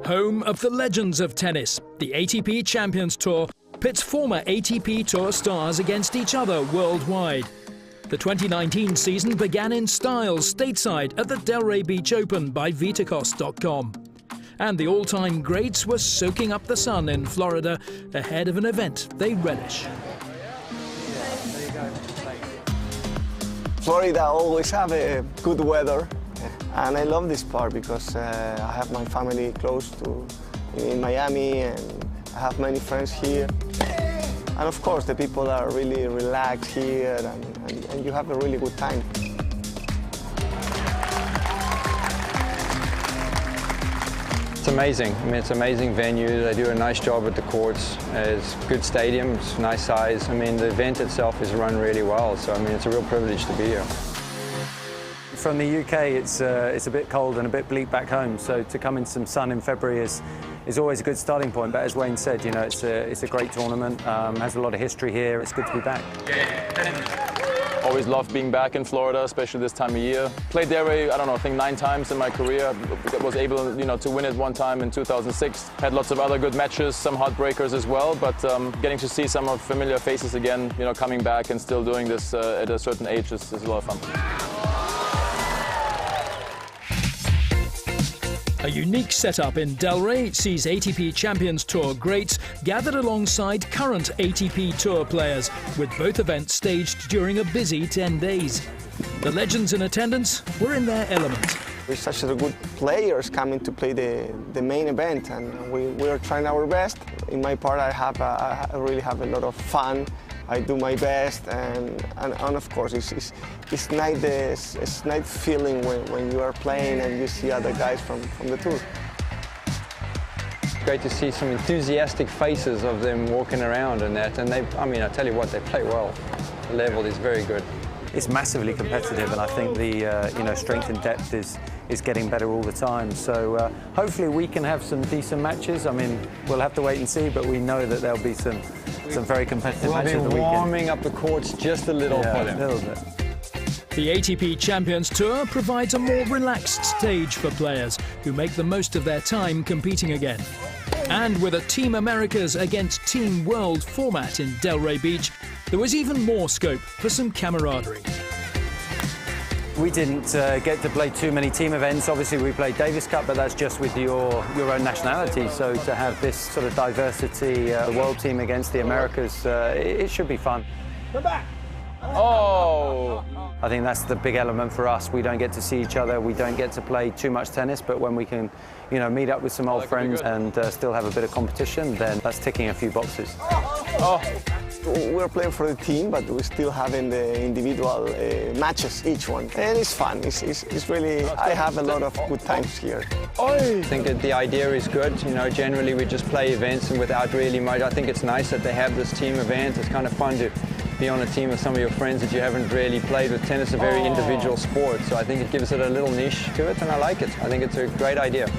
Home of the legends of tennis, the ATP Champions Tour pits former ATP Tour stars against each other worldwide. The 2019 season began in style stateside at the Delray Beach Open by Vitacos.com. And the all-time greats were soaking up the sun in Florida ahead of an event they relish. Florida always have a good weather, and I love this part because I have my family close to in Miami, and I have many friends here. And of course, the people are really relaxed here, and you have a really good time. It's amazing. I mean, it's an amazing venue. They do a nice job at the courts. It's good stadiums, nice size. I mean, the event itself is run really well. So, I mean, it's a real privilege to be here. From the UK, it's a bit cold and a bit bleak back home. So to come in some sun in February is always a good starting point. But as Wayne said, you know, it's a great tournament. Has a lot of history here. It's good to be back. Always loved being back in Florida, especially this time of year. Played Delray, I don't know, I think 9 times in my career. Was able, you know, to win it one time in 2006. Had lots of other good matches, some heartbreakers as well. But getting to see some of familiar faces again, you know, coming back and still doing this at a certain age is a lot of fun. A unique setup in Delray sees ATP Champions Tour greats gathered alongside current ATP Tour players, with both events staged during a busy 10 days. The legends in attendance were in their element. We're such good players coming to play the main event, and we are trying our best. In my part, I really have a lot of fun. I do my best, and of course, it's nice feeling when you are playing and you see other guys from the tour. Great to see some enthusiastic faces of them walking around and that. And I mean, I tell you what, they play well. The level is very good. It's massively competitive, and I think the you know, strength and depth is getting better all the time. So hopefully we can have some decent matches. I mean, we'll have to wait and see, but we know that there'll be some very competitive matches at the weekend. Warming up the courts just a little for them. A little bit. The ATP Champions Tour provides a more relaxed stage for players who make the most of their time competing again. And with a Team Americas against Team World format in Delray Beach, there was even more scope for some camaraderie. We didn't get to play too many team events. Obviously, we played Davis Cup, but that's just with your own nationality. So to have this sort of diversity, the world team against the Americas, it should be fun. We're back. Oh! I think that's the big element for us. We don't get to see each other. We don't get to play too much tennis, but when we can, you know, meet up with some old friends and still have a bit of competition, then that's ticking a few boxes. Oh. We're playing for the team, but we're still having the individual matches, each one. And it's fun. It's really, I have a lot of good times here. I think that the idea is good. You know, generally we just play events and without really much. I think it's nice that they have this team event. It's kind of fun to be on a team with some of your friends that you haven't really played with. Tennis is a very individual sport, so I think it gives it a little niche to it, and I like it. I think it's a great idea.